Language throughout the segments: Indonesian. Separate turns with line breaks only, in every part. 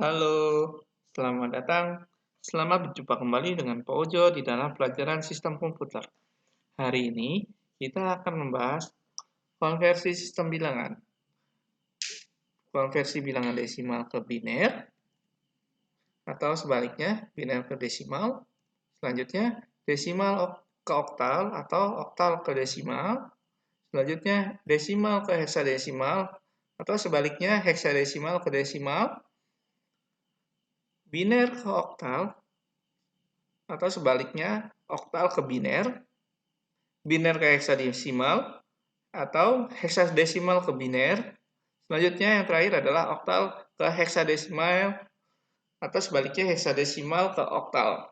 Halo, selamat datang. Selamat berjumpa kembali dengan Pak Ojo di dalam pelajaran sistem komputer. Hari ini kita akan membahas konversi sistem bilangan. Konversi bilangan desimal ke biner, atau sebaliknya, biner ke desimal. Selanjutnya, desimal ke oktal atau oktal ke desimal. Selanjutnya, desimal ke heksadesimal, atau sebaliknya, heksadesimal ke desimal. Biner ke oktal, atau sebaliknya oktal ke biner, biner ke heksadesimal, atau heksadesimal ke biner. Selanjutnya yang terakhir adalah oktal ke heksadesimal, atau sebaliknya heksadesimal ke oktal.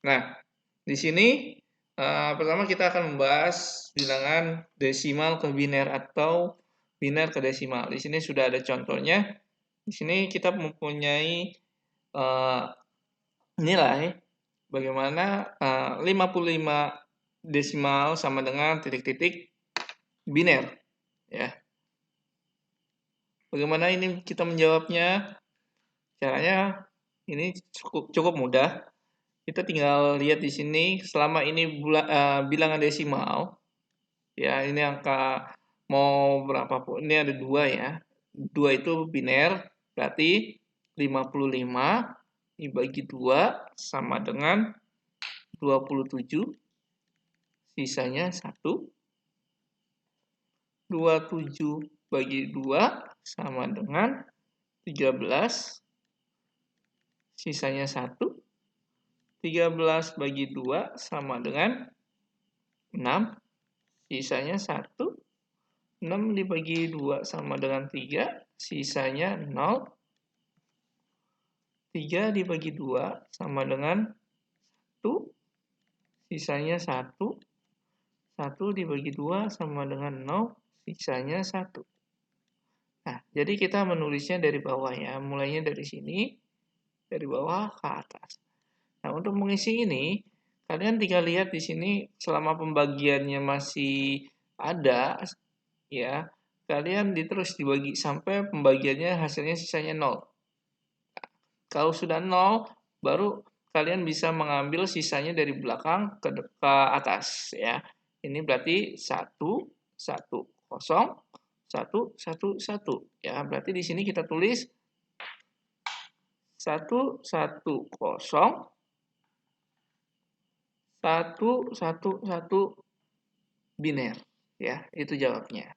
Nah, di sini pertama kita akan membahas bilangan desimal ke biner atau biner ke desimal. Di sini sudah ada contohnya. Di sini kita mempunyai nilai bagaimana 55 desimal sama dengan titik-titik biner, ya. Bagaimana ini kita menjawabnya? Caranya ini cukup mudah. Kita tinggal lihat di sini selama ini bilangan desimal, ya, ini angka mau berapapun, ini ada 2 ya. 2 itu biner, berarti 55 dibagi 2 sama dengan 27, sisanya 1. 27 bagi 2 sama dengan 13, sisanya 1. 13 bagi 2 sama dengan 6, sisanya 1. 6 dibagi 2 sama dengan 3, sisanya 0. 3 dibagi 2 sama dengan 1, sisanya 1. 1 dibagi 2 sama dengan 0, sisanya 1. Nah, jadi kita menulisnya dari bawah ya, mulainya dari sini, dari bawah ke atas. Nah, untuk mengisi ini, kalian tinggal lihat di sini selama pembagiannya masih ada, ya, kalian terus dibagi sampai pembagiannya hasilnya sisanya 0. Kalau sudah 0, baru kalian bisa mengambil sisanya dari belakang ke atas, ya. Ini berarti 1, 1, 0, 1, 1, 1. Ya, berarti di sini kita tulis 1, 1, 0, 1, 1, 1 biner. Ya, itu jawabnya.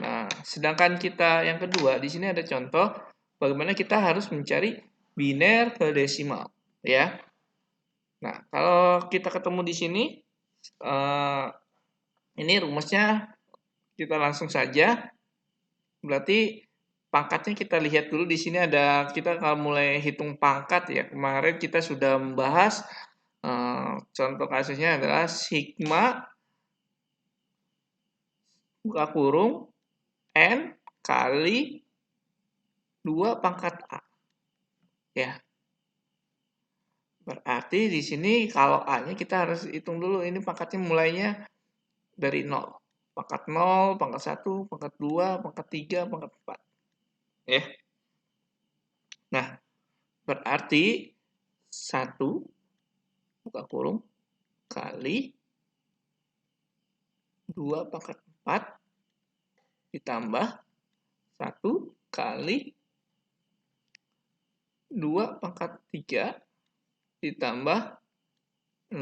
Nah, sedangkan kita yang kedua, di sini ada contoh bagaimana kita harus mencari biner ke desimal, ya. Nah, kalau kita ketemu di sini, ini rumusnya kita langsung saja. Berarti pangkatnya kita lihat dulu di sini ada, kita kalau mulai hitung pangkat ya. Kemarin kita sudah membahas contoh kasusnya adalah sigma buka kurung n kali 2 pangkat A. Ya. Berarti di sini kalau A-nya kita harus hitung dulu, ini pangkatnya mulainya dari 0. Pangkat 0, pangkat 1, pangkat 2, pangkat 3, pangkat 4. Ya. Nah, berarti 1 buka kurung kali 2 pangkat 4 ditambah 1 kali 2 pangkat 3 ditambah 0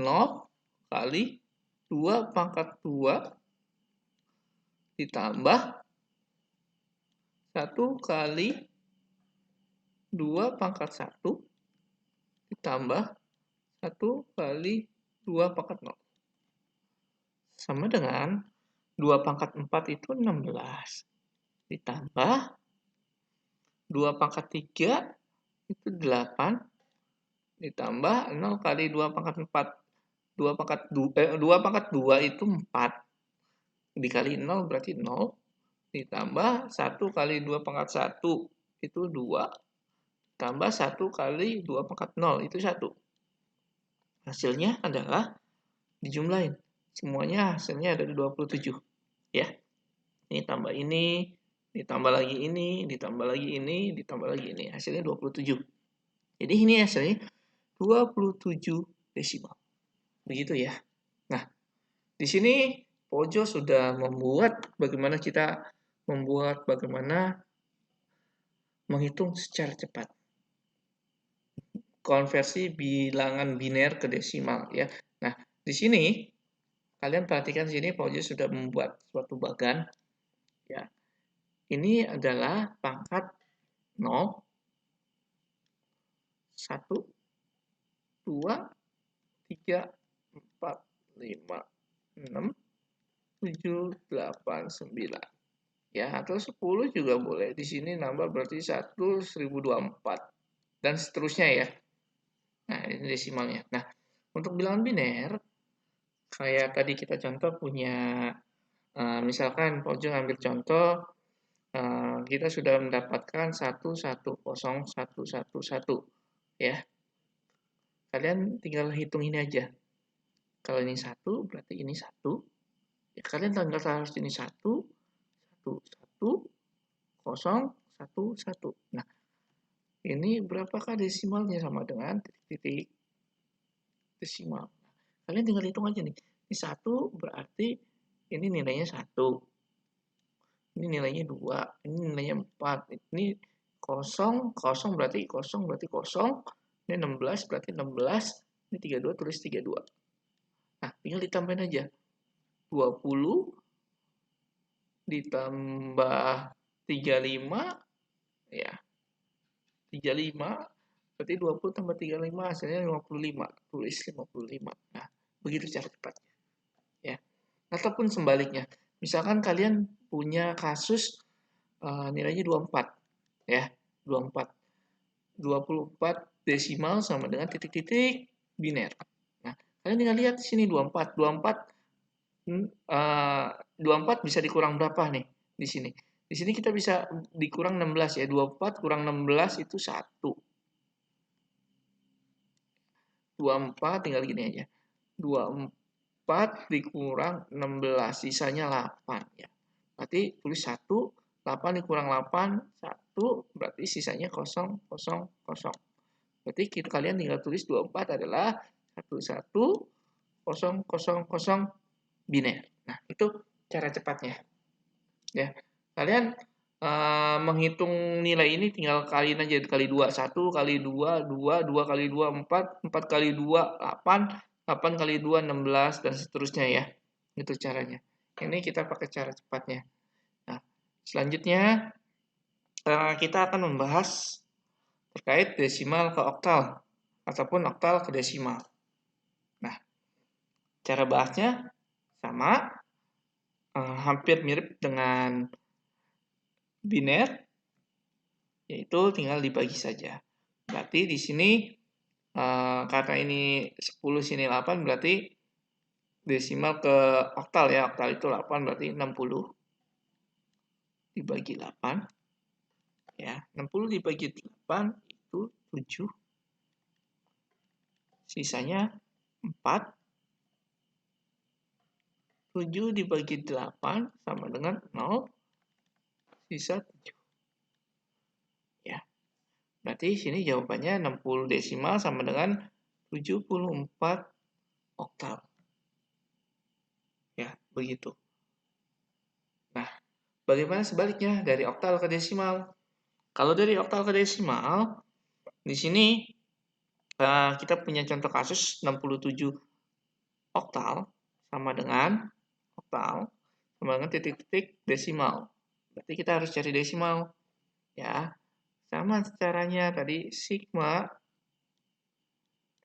kali 2 pangkat 2 ditambah 1 kali 2 pangkat 1 ditambah 1 kali 2 pangkat 0. Sama dengan 2 pangkat 4 itu 16. Ditambah 2 pangkat 3 itu 8. Ditambah 0 kali 2 pangkat 4. 2 pangkat 2 itu 4. Dikali 0 berarti 0. Ditambah 1 kali 2 pangkat 1 itu 2. Tambah 1 kali 2 pangkat 0 itu 1. Hasilnya adalah dijumlahin. Semuanya hasilnya ada 27. Ya. Ini tambah ini ditambah lagi ini, ditambah lagi ini, ditambah lagi ini. Hasilnya 27. Jadi ini hasilnya 27 desimal. Begitu ya. Nah, di sini Pojo sudah membuat bagaimana menghitung secara cepat konversi bilangan biner ke desimal ya. Nah, di sini kalian perhatikan sini Pojo sudah membuat suatu bagan ya. Ini adalah pangkat 0, 1, 2, 3, 4, 5, 6, 7, 8, 9. Ya, atau 10 juga boleh. Di sini nambah berarti 1, 1024. Dan seterusnya ya. Nah, ini desimalnya. Nah, untuk bilangan biner, kayak tadi kita contoh punya, misalkan Pojo ambil contoh, kita sudah mendapatkan 1101111 ya. Kalian tinggal hitung ini aja. Kalau ini 1 berarti ini 1. Ya, kalian tinggal harus ini 1, 1, 1, 0, 1, 1. Nah, ini berapakah desimalnya? Sama dengan titik-titik desimal. Kalian tinggal hitung aja nih. Ini 1 berarti ini nilainya 1. Ini nilainya 2. Ini nilainya 4. Ini 0, 0 berarti 0 berarti 0. Ini 16 berarti 16. Ini 32 tulis 32. Nah, tinggal ditambahin aja. 20 ditambah 35 ya. 35 berarti 20 tambah 35 hasilnya 55. Tulis 55. Nah, begitu cara cepatnya. Ya. Ataupun sebaliknya. Misalkan kalian punya kasus nilainya 24 ya. 24. 24 desimal sama dengan titik-titik biner. Nah, kalian tinggal lihat di sini 24. 24 bisa dikurang berapa nih di sini? Di sini kita bisa dikurang 16 ya. 24 kurang 16 itu 1. 24 tinggal gini aja. 24 dikurang 16 sisanya 8 ya. Berarti tulis 1, 8 dikurang 8, 1 berarti sisanya 0, 0, 0. Berarti kalian tinggal tulis 24 adalah 11 0, 0, 0 biner. Nah, itu cara cepatnya. Ya. Kalian menghitung nilai ini tinggal kaliin aja kali 2, 1 kali 2, 2, 2 kali 2, 4, 4 kali 2, 8, 8 kali 2, 16, dan seterusnya ya. Itu caranya. Ini kita pakai cara cepatnya. Nah, selanjutnya kita akan membahas terkait desimal ke oktal ataupun oktal ke desimal. Nah, cara bahasnya sama, hampir mirip dengan biner, yaitu tinggal dibagi saja. Berarti di sini karena ini 10 sini 8 berarti desimal ke oktal ya. Oktal itu 8 berarti 60 dibagi 8 ya. 60 dibagi 8 itu 7. Sisanya 4. 7 dibagi 8 sama dengan 0. Sisa 7. Ya. Berarti sini jawabannya 60 desimal sama dengan 74 oktal. Ya, begitu. Nah, bagaimana sebaliknya dari oktal ke desimal? Kalau dari oktal ke desimal, di sini kita punya contoh kasus 67 oktal sama dengan titik-titik desimal. Berarti kita harus cari desimal. Ya, sama caranya tadi sigma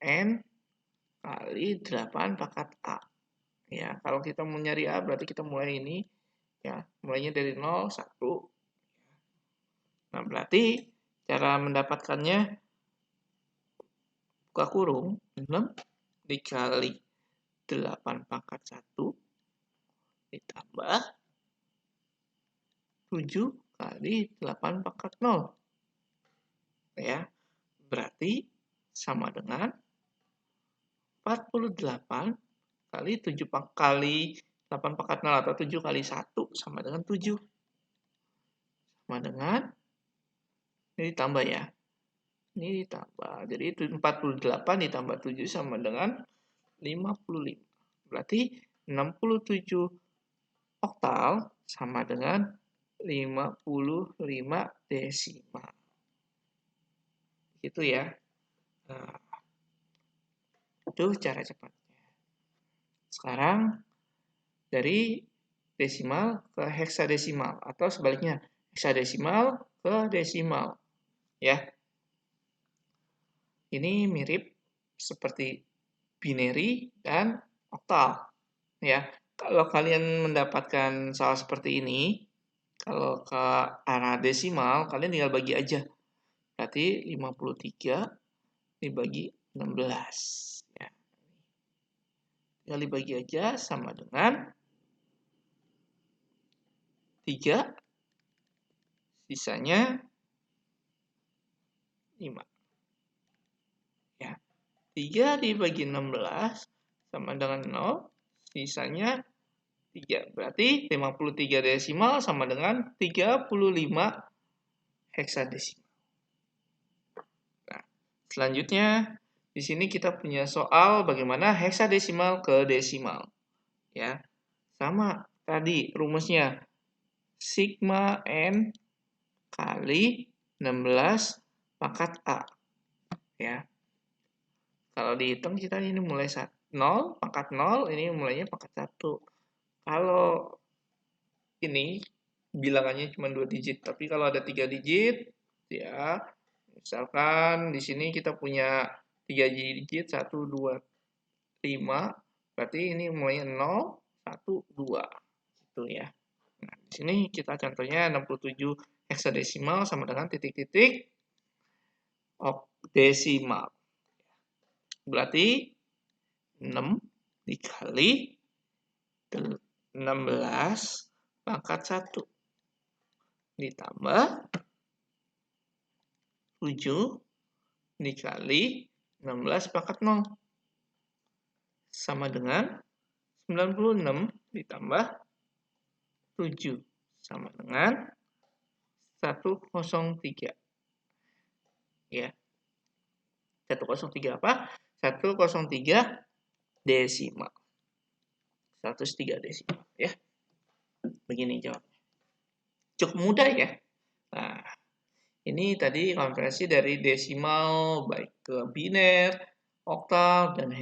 n kali 8 pangkat A. Ya, kalau kita mau nyari A berarti kita mulai ini ya, mulainya dari 0, 1. Nah, berarti cara mendapatkannya buka kurung 6 dikali 8 pangkat 1 ditambah 7 kali 8 pangkat 0. Ya, berarti sama dengan 48 kali 7 kali 8 pangkat 0 atau 7 kali 1 sama dengan 7. sama dengan, ini ditambah ya. Ini ditambah. Jadi itu 48 ditambah 7 sama dengan 55. Berarti 67 oktal sama dengan 55 desimal. Gitu ya. Nah, itu cara cepatnya. Sekarang dari desimal ke heksadesimal atau sebaliknya heksadesimal ke desimal ya. Ini mirip seperti binary dan oktal ya. Kalau kalian mendapatkan soal seperti ini, kalau ke arah desimal kalian tinggal bagi aja. Berarti 53 dibagi 16 ya. Tinggal dibagi aja sama dengan 3, sisanya 5. Ya. 3 dibagi 16 sama dengan 0, sisanya 3. Berarti 53 desimal sama dengan 35 heksadesimal. Nah, selanjutnya di sini kita punya soal bagaimana heksadesimal ke desimal. Ya. Sama tadi rumusnya. Sigma N kali 16 pangkat A. Ya. Kalau dihitung kita ini mulai 0, pangkat 0, ini mulainya pangkat 1. Kalau ini bilangannya cuma 2 digit, tapi kalau ada 3 digit, ya misalkan di sini kita punya 3 digit, 1, 2, 5, berarti ini mulainya 0, 1, 2, gitu ya. Nah, di sini kita contohnya 67 heksadesimal sama dengan titik-titik oktadesimal. Berarti 6 dikali 16 pangkat 1 ditambah 7 dikali 16 pangkat 0 sama dengan 96 ditambah 7 sama dengan 103. Ya. 103 apa? 103 desimal. 103 desimal ya. Begini jawabnya. Cukup mudah ya. Nah, ini tadi konversi dari desimal baik ke biner, oktal, dan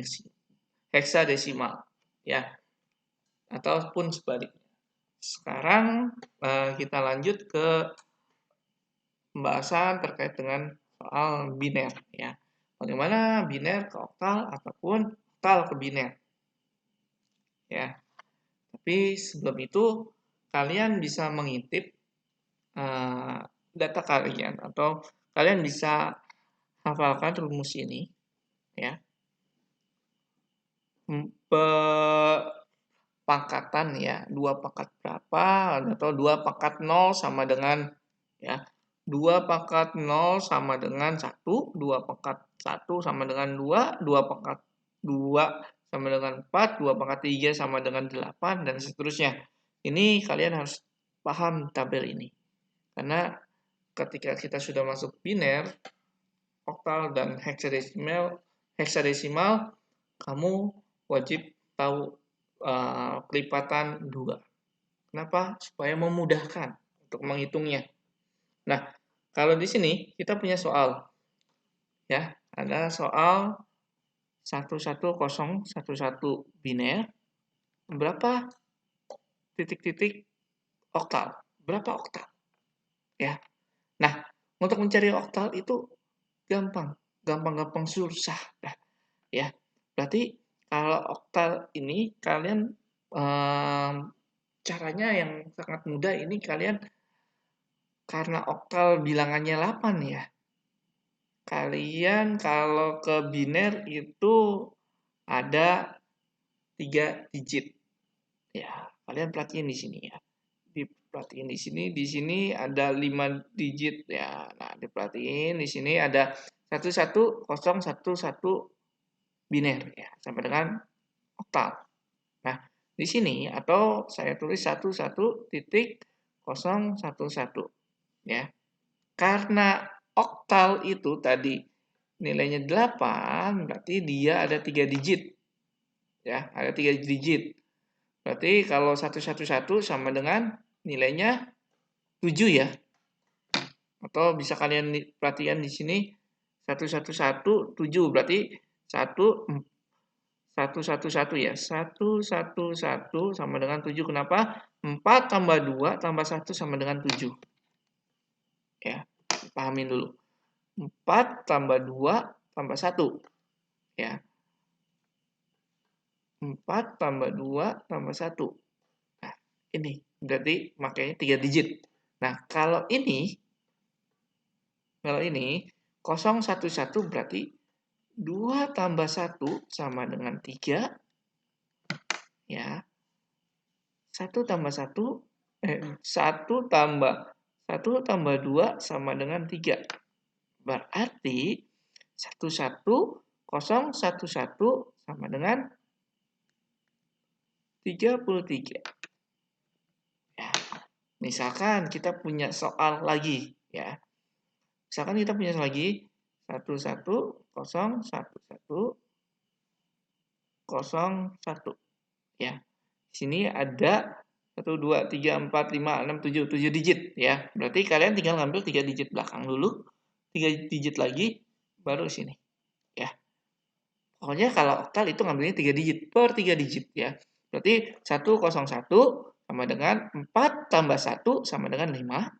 heksadesimal ya. Ataupun sebaliknya. Sekarang kita lanjut ke pembahasan terkait dengan soal biner ya. Bagaimana biner ke oktal ataupun oktal ke biner. Ya. Tapi sebelum itu kalian bisa mengintip data kalian atau kalian bisa hafalkan rumus ini ya. Pangkatan ya, 2 pangkat berapa atau 2 pangkat 0 sama dengan ya 2 pangkat 0 sama dengan 1, 2 pangkat 1 sama dengan 2, 2 pangkat 2 sama dengan 4, 2 pangkat 3 sama dengan 8, dan seterusnya. Ini kalian harus paham tabel ini. Karena ketika kita sudah masuk biner, oktal, dan heksadesimal, kamu wajib tahu kelipatan 2. Kenapa? Supaya memudahkan untuk menghitungnya. Nah, kalau di sini kita punya soal. Ya, ada soal 11011 biner. Berapa titik-titik oktal? Berapa oktal? Ya. Nah, untuk mencari oktal itu gampang susah. Nah, ya. Berarti kalau oktal ini kalian caranya yang sangat mudah ini kalian karena oktal bilangannya 8 ya. Kalian kalau ke biner itu ada 3 digit. Ya, kalian perhatiin di sini ya. Diperhatiin di sini ada 5 digit ya. Nah, diperhatiin di sini ada 11011 biner ya, sampai dengan oktal. Nah, di sini atau saya tulis 11.011. Ya. Karena oktal itu tadi nilainya 8, berarti dia ada 3 digit. Ya, ada 3 digit. Berarti kalau 111 sama dengan nilainya 7 ya. Atau bisa kalian perhatikan di sini 111 7, berarti 111 ya. 111 sama dengan 7. Kenapa? 4 tambah 2 tambah 1 sama dengan 7. Ya, pahamin dulu. 4 tambah 2 tambah 1. Ya. 4 tambah 2 tambah 1. Nah, ini berarti makanya 3 digit. Nah, kalau ini 011 berarti 2 tambah 1 sama dengan 3. Ya. 1 tambah 1 1 tambah 2 sama dengan 3. Berarti 11011 sama dengan 33. Ya. Misalkan kita punya soal lagi ya. Misalkan kita punya soal lagi 1101101 ya. Di sini ada 1 2 3 4 5 6 7 digit ya. Berarti kalian tinggal ngambil 3 digit belakang dulu, 3 digit lagi baru sini ya. Pokoknya kalau oktal itu ngambilnya 3 digit per 3 digit ya. Berarti 101 sama dengan 4 tambah 1 sama dengan 5.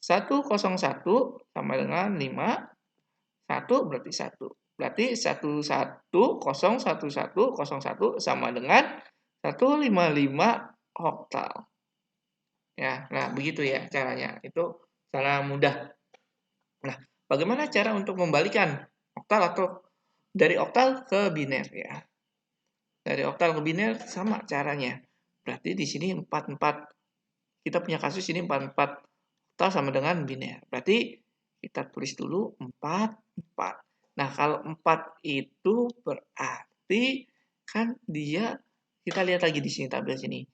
101 sama dengan 5. 1 berarti 1. Berarti 1101101 sama dengan 155 oktal. Ya, nah begitu ya caranya. Itu cara mudah. Nah, bagaimana cara untuk membalikan oktal atau dari oktal ke biner ya? Dari oktal ke biner sama caranya. Berarti di sini 44. Kita punya kasus ini 44 oktal sama dengan biner. Berarti kita tulis dulu 44. Nah, kalau 4 itu berarti kan dia, kita lihat lagi di sini tabel sini.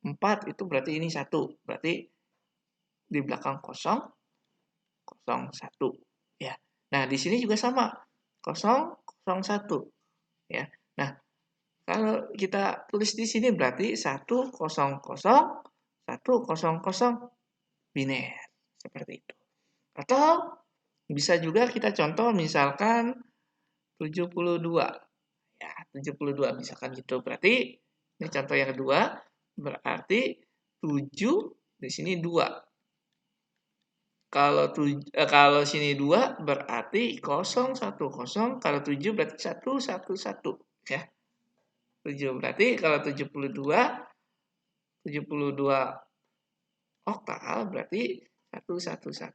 4 itu berarti ini 1. Berarti di belakang 0, 0, 1. Ya. Nah, di sini juga sama. 0, 0, 1. Ya. Nah, kalau kita tulis di sini berarti 1, 0, 0, 1, 0, 0 biner. Seperti itu. Atau bisa juga kita contoh misalkan 72. Ya, 72 misalkan gitu. Berarti ini contoh yang kedua, berarti 7 di sini 2. Kalau sini 2 berarti 0 1 0, kalau 7 berarti 1 1 1 ya. 7 berarti kalau 72 oktal berarti 1 1 1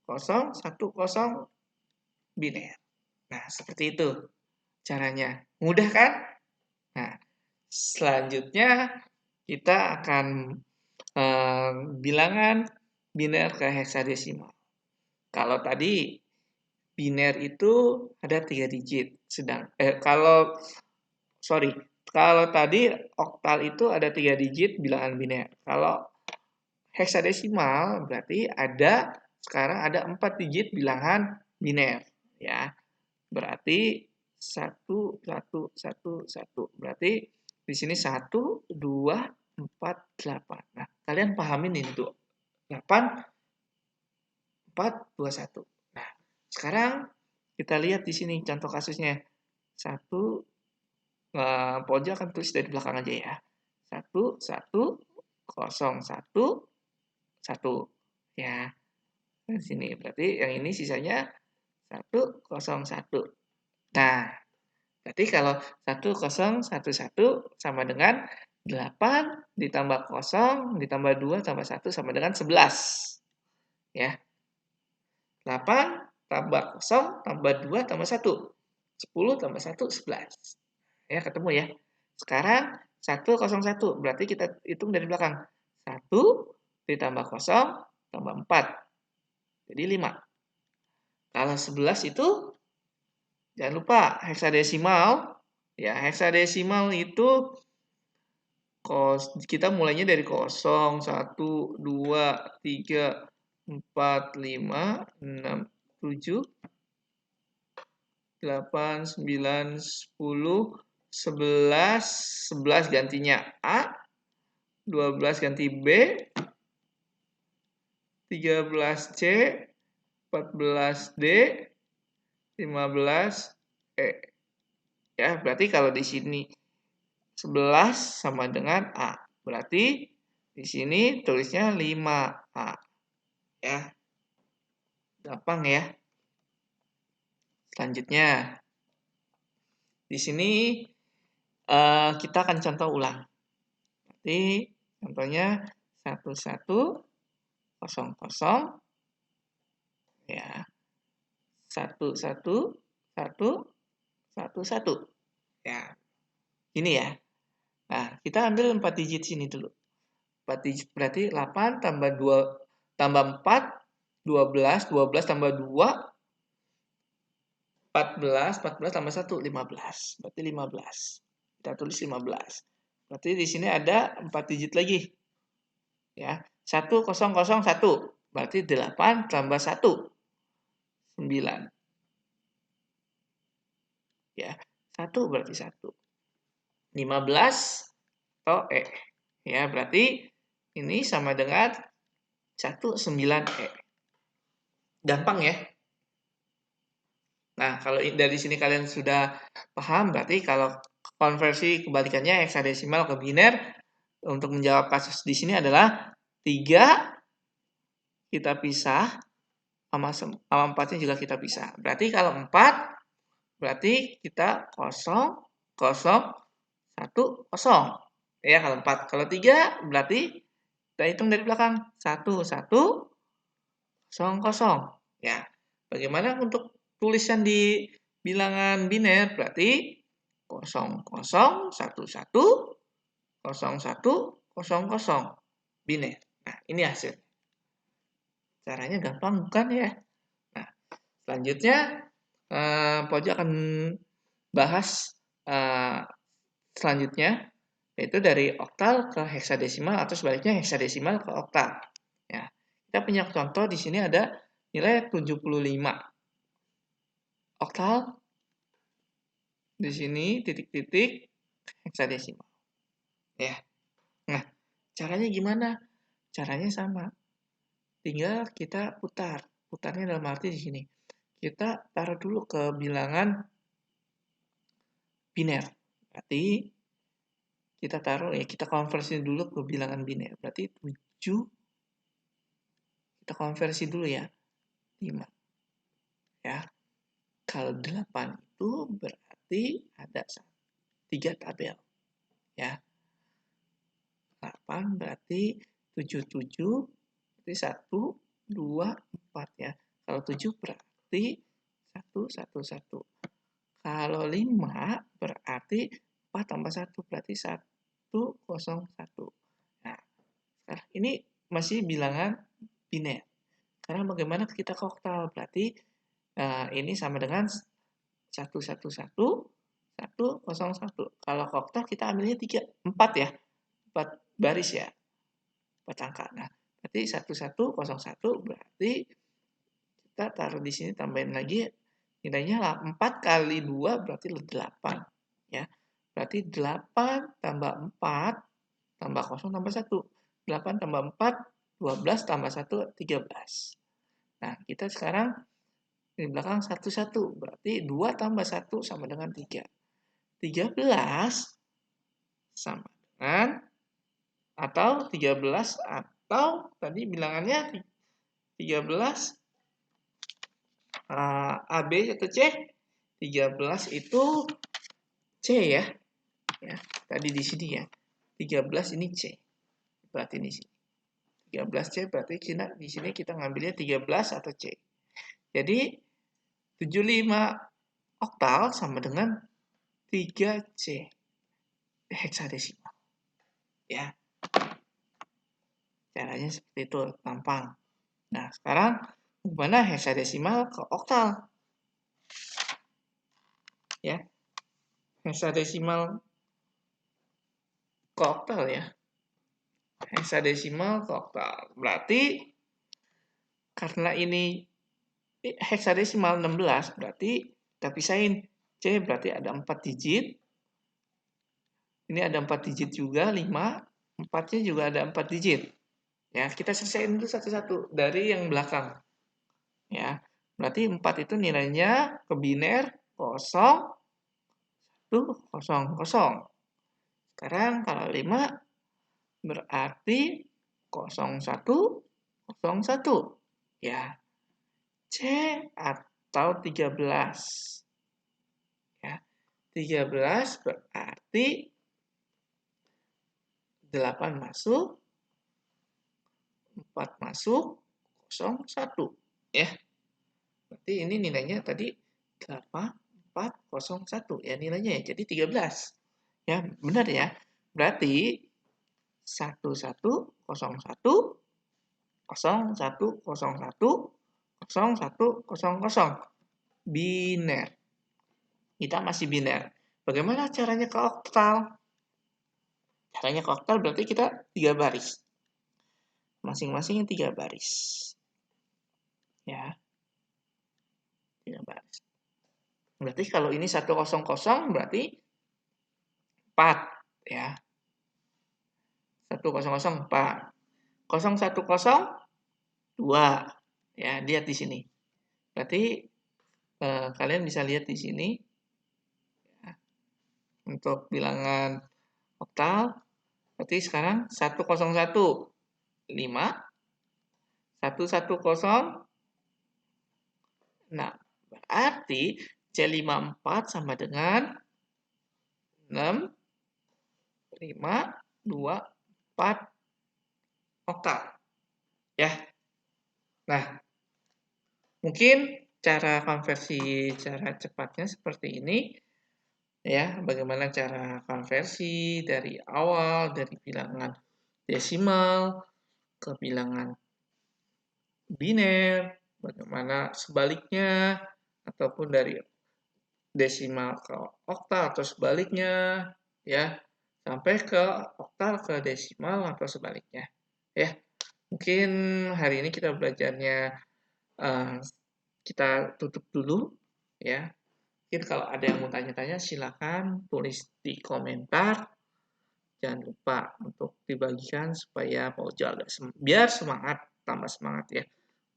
0 1 0 biner. Nah, seperti itu caranya. Mudah kan? Nah, selanjutnya kita akan bilangan biner ke heksadesimal. Kalau tadi biner itu ada 3 digit. Kalau tadi oktal itu ada 3 digit bilangan biner. Kalau heksadesimal berarti sekarang ada 4 digit bilangan biner ya. Berarti 1 1 1 1. Berarti di sini 1 2 4 8. Nah, kalian pahamin ini tuh. 8 4 2 1. Nah, sekarang kita lihat di sini contoh kasusnya. 1 pojok akan tulis dari belakang aja ya. 1 1 0 1 1 ya. Di sini berarti yang ini sisanya 1 0 1. Nah, berarti kalau 1 0 1 1 sama dengan 8 ditambah 0 ditambah 2 tambah 1 sama dengan 11. Ya. 8 tambah 0 tambah 2 tambah 1. 10 tambah 1 11. Ya, ketemu ya. Sekarang 101 berarti kita hitung dari belakang. 1 ditambah 0 tambah 4. Jadi 5. Kalau 11 itu jangan lupa heksadesimal. Ya, heksadesimal itu kita mulainya dari 0, 1, 2, 3, 4, 5, 6, 7, 8, 9, 10, 11. 11 gantinya A, 12 ganti B, 13 C, 14 D, 15 E. Ya, berarti kalau di sini 11 sama dengan A. Berarti di sini tulisnya 5A. Ya. Gampang ya. Selanjutnya, di sini kita akan contoh ulang. Jadi contohnya 1, 1, 0, 0, ya. 1, 1, 1, 1, 1. Ya. Ini ya. Nah, kita ambil 4 digit sini dulu. 4 digit berarti 8 tambah 2 tambah 4, 12, 12 tambah 2, 14, 14 tambah 1, 15. Berarti 15. Kita tulis 15. Berarti di sini ada 4 digit lagi. Ya, 1, 0, 0, 1. Berarti 8 tambah 1, 9. Ya, 1 berarti 1. 15 atau E. Ya, berarti ini sama dengan 19E. Gampang ya. Nah, kalau dari sini kalian sudah paham, berarti kalau konversi kebalikannya heksadesimal ke biner, untuk menjawab kasus di sini adalah 3 kita pisah, sama 4-nya juga kita pisah. Berarti kalau 4, berarti kita 0, 0, 1, 0. Ya, kalau 4. Kalau 3, berarti kita hitung dari belakang. 1, 1, 0, 0. Ya, bagaimana untuk tulisan di bilangan biner? Berarti 0, 0, 1, 1, 0, 1, 0, 0. Biner. Nah, ini hasil. Caranya gampang, bukan ya? Nah, selanjutnya, Pojo akan bahas selanjutnya, yaitu dari oktal ke heksadesimal atau sebaliknya heksadesimal ke oktal. Ya, kita punya contoh di sini ada nilai 75. Oktal di sini titik-titik heksadesimal. Ya. Nah, caranya gimana? Caranya sama. Tinggal kita putar. Putarnya dalam arti di sini. Kita taruh dulu ke bilangan biner. Berarti kita taruh ya, kita konversi dulu ke bilangan biner. Berarti 7 kita konversi dulu ya. 5. Ya. Kalau 8 itu berarti ada 3 tabel. Ya. 8 berarti 77 berarti 1, 2, 4 ya. Kalau 7 berarti 1, 1, 1. Kalau 5 berarti 4 tambah 1 berarti 1, 0, 1. Nah, ini masih bilangan biner. Karena bagaimana kita ke oktal? Berarti ini sama dengan 1, 1, 1, 1, 0, 1. Kalau ke oktal kita ambilnya 4 ya. 4 baris ya. 4 angka. Nah, berarti 1, 1, 0, 1 berarti kita taruh di sini tambahin lagi nilainya 4 kali 2 berarti 8. Ya. Berarti 8 tambah 4 tambah 0 tambah 1. 8 tambah 4, 12 tambah 1, 13. Nah, kita sekarang di belakang 1, 1. Berarti 2 tambah 1 sama dengan 3. 13 sama dengan atau 13 atau tadi bilangannya 13 AB atau C? 13 itu C ya. Ya, tadi di sini ya. 13 ini C. Berarti di sini. 13C berarti di sini kita ngambilnya 13 atau C. Jadi 75 oktal sama dengan 3C heksadesimal. Ya. Caranya seperti itu, gampang. Nah, sekarang gimana heksadesimal ke oktal? Ya. Heksadesimal ke oktal ya. Heksadesimal ke oktal. Berarti karena ini heksadesimal 16, berarti kita pisahin. C berarti ada 4 digit. Ini ada 4 digit juga, 5. 4-nya juga ada 4 digit. Ya, kita selesaiin dulu satu-satu dari yang belakang. Ya, berarti 4 itu nilainya ke biner 0, 1, 0, 0. Sekarang kalau 5 berarti 0, 1, 0, 1. Ya, C atau 13. Ya, 13 berarti 8 masuk, 4 masuk, 0, 1. Ya, berarti ini nilainya tadi 8, 4, 0, 1. Ya, nilainya ya. Jadi 13. Ya, benar ya. Berarti 1, 1, 0, 1, 0, 1, 0, 1, 0, 1, 0, 0. Biner. Kita masih biner. Bagaimana caranya ke oktal? Caranya ke oktal berarti kita 3 baris. Masing-masing 3 baris. Ya. 3 baris. Berarti kalau ini 100 berarti 4 ya. 100 4. 010 2. Ya, lihat di sini. Berarti kalian bisa lihat di sini ya, untuk bilangan oktal. Berarti sekarang 101 5, 110. Nah, berarti C54 sama dengan 6, 5, 2, 4 oktal. Ya. Nah, mungkin cara konversi cara cepatnya seperti ini. Ya, bagaimana cara konversi dari awal, dari bilangan desimal ke bilangan biner, bagaimana sebaliknya, ataupun dari desimal ke oktal atau sebaliknya, ya, sampai ke oktal ke desimal atau sebaliknya. Ya, mungkin hari ini kita belajarnya kita tutup dulu, ya. Mungkin kalau ada yang mau tanya-tanya silakan tulis di komentar. Jangan lupa untuk dibagikan supaya Pak Ujo agak biar semangat, tambah semangat ya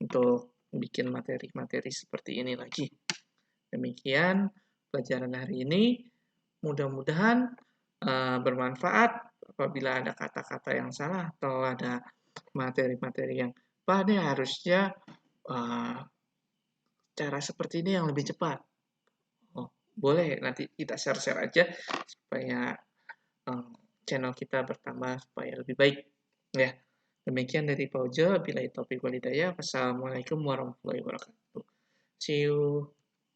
untuk bikin materi-materi seperti ini lagi. Demikian pelajaran hari ini. Mudah-mudahan bermanfaat. Apabila ada kata-kata yang salah atau ada materi-materi yang pada harusnya cara seperti ini yang lebih cepat. Oh, boleh nanti kita share-share aja supaya channel kita bertambah supaya lebih baik. Ya, demikian dari Pak Ujo. Bila taufiq wal hidayah. Wassalamualaikum warahmatullahi wabarakatuh. See you.